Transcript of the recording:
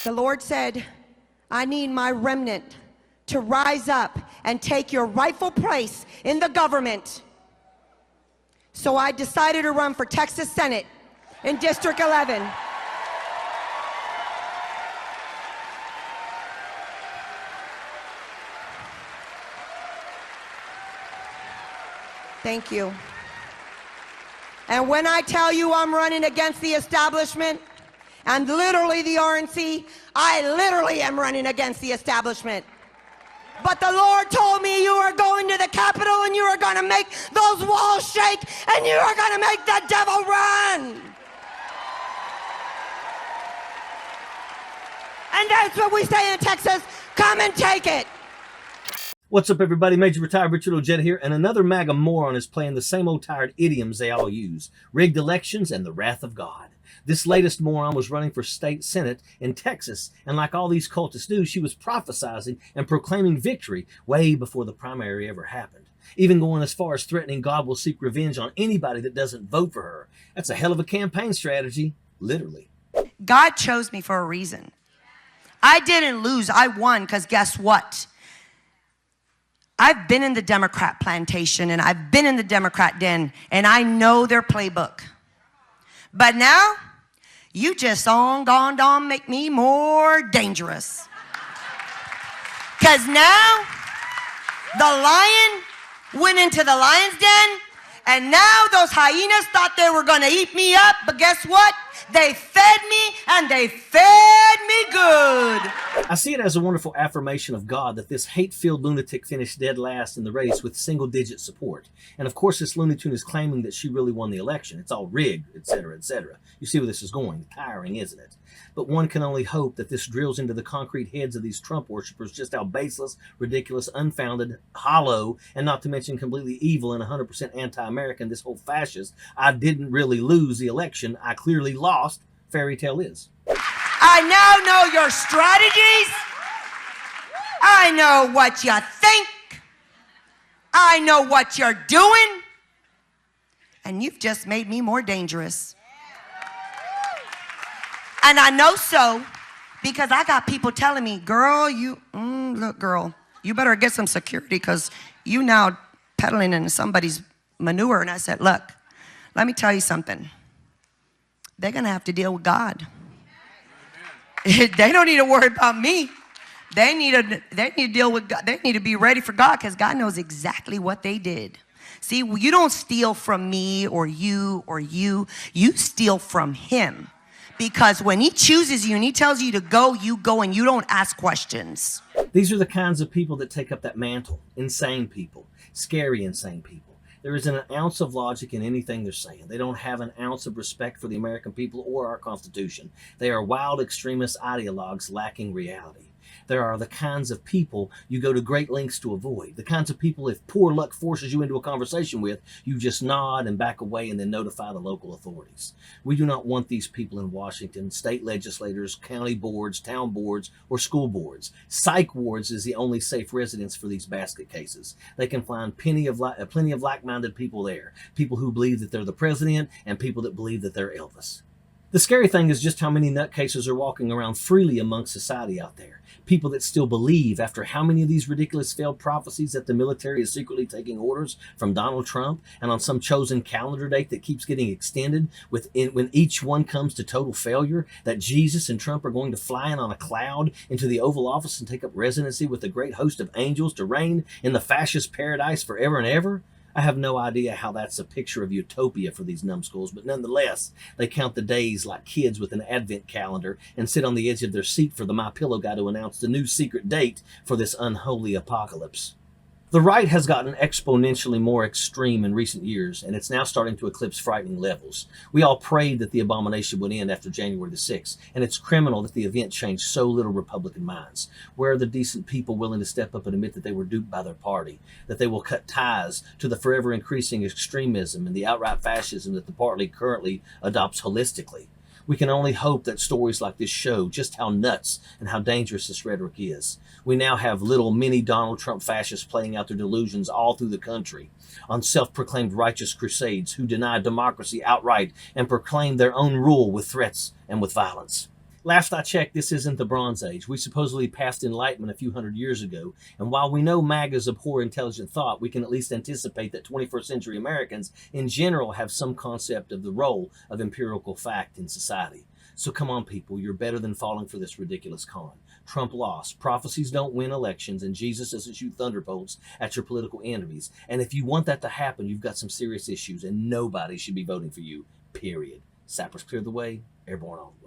The Lord said, I need my remnant to rise up and take your rightful place in the government. So I decided to run for Texas Senate in District 11. Thank you. And when I tell you I'm running against the establishment and literally the RNC, I literally am running against the establishment. But the Lord told me you are going to the Capitol and you are going to make those walls shake and you are going to make the devil run. And that's what we say in Texas. Come and take it. What's up, everybody? Major Retired Richard Ojeda here, and another MAGA moron is playing the same old tired idioms they all use: rigged elections and the wrath of God. This latest moron was running for state senate in Texas, and like all these cultists do, she was prophesizing and proclaiming victory way before the primary ever happened, even going as far as threatening God will seek revenge on anybody that doesn't vote for her. That's a hell of a campaign strategy, literally. God chose me for a reason. I didn't lose, I won, because guess what? I've been in the Democrat plantation and I've been in the Democrat den and I know their playbook. But now, you just gone make me more dangerous. Because now, the lion went into the lion's den and now those hyenas thought they were going to eat me up. But guess what? They fed me, and they fed me good. I see it as a wonderful affirmation of God that this hate-filled lunatic finished dead last in the race with single-digit support. And of course, this Looney Tune is claiming that she really won the election. It's all rigged, etc., etc. You see where this is going. Tiring, isn't it? But one can only hope that this drills into the concrete heads of these Trump worshippers just how baseless, ridiculous, unfounded, hollow, and not to mention completely evil and 100% anti-American this whole fascist, I didn't really lose the election, I clearly lost, fairy tale is. I now know your strategies. I know what you think. I know what you're doing. And you've just made me more dangerous. And I know so because I got people telling me, girl, look, girl, you better get some security because you now peddling in somebody's manure. And I said, look, let me tell you something. They're going to have to deal with God. They don't need to worry about me. They need to deal with God. They need to be ready for God because God knows exactly what they did. See, you don't steal from me or you. You steal from him. Because when he chooses you and he tells you go and you don't ask questions. These are the kinds of people that take up that mantle. Insane people. Scary insane people. There isn't an ounce of logic in anything they're saying. They don't have an ounce of respect for the American people or our Constitution. They are wild extremist ideologues lacking reality. There are the kinds of people you go to great lengths to avoid. The kinds of people, if poor luck forces you into a conversation with, you just nod and back away and then notify the local authorities. We do not want these people in Washington, state legislators, county boards, town boards, or school boards. Psych wards is the only safe residence for these basket cases. They can find plenty of like-minded people there. People who believe that they're the president and people that believe that they're Elvis. The scary thing is just how many nutcases are walking around freely amongst society out there. People that still believe, after how many of these ridiculous failed prophecies, that the military is secretly taking orders from Donald Trump and on some chosen calendar date that keeps getting extended when each one comes to total failure, that Jesus and Trump are going to fly in on a cloud into the Oval Office and take up residency with a great host of angels to reign in the fascist paradise forever and ever. I have no idea how that's a picture of utopia for these numbskulls, but nonetheless, they count the days like kids with an advent calendar and sit on the edge of their seat for the MyPillow guy to announce the new secret date for this unholy apocalypse. The right has gotten exponentially more extreme in recent years, and it's now starting to eclipse frightening levels. We all prayed that the abomination would end after January the 6th, and it's criminal that the event changed so little Republican minds. Where are the decent people willing to step up and admit that they were duped by their party, that they will cut ties to the forever increasing extremism and the outright fascism that the party currently adopts holistically? We can only hope that stories like this show just how nuts and how dangerous this rhetoric is. We now have little mini Donald Trump fascists playing out their delusions all through the country on self-proclaimed righteous crusades who deny democracy outright and proclaim their own rule with threats and with violence. Last I checked, this isn't the Bronze Age. We supposedly passed enlightenment a few hundred years ago, and while we know MAGAs abhor intelligent thought, we can at least anticipate that 21st century Americans in general have some concept of the role of empirical fact in society. So come on, people, you're better than falling for this ridiculous con. Trump lost. Prophecies don't win elections, and Jesus doesn't shoot thunderbolts at your political enemies. And if you want that to happen, you've got some serious issues, and nobody should be voting for you, period. Sappers clear the way. Airborne on.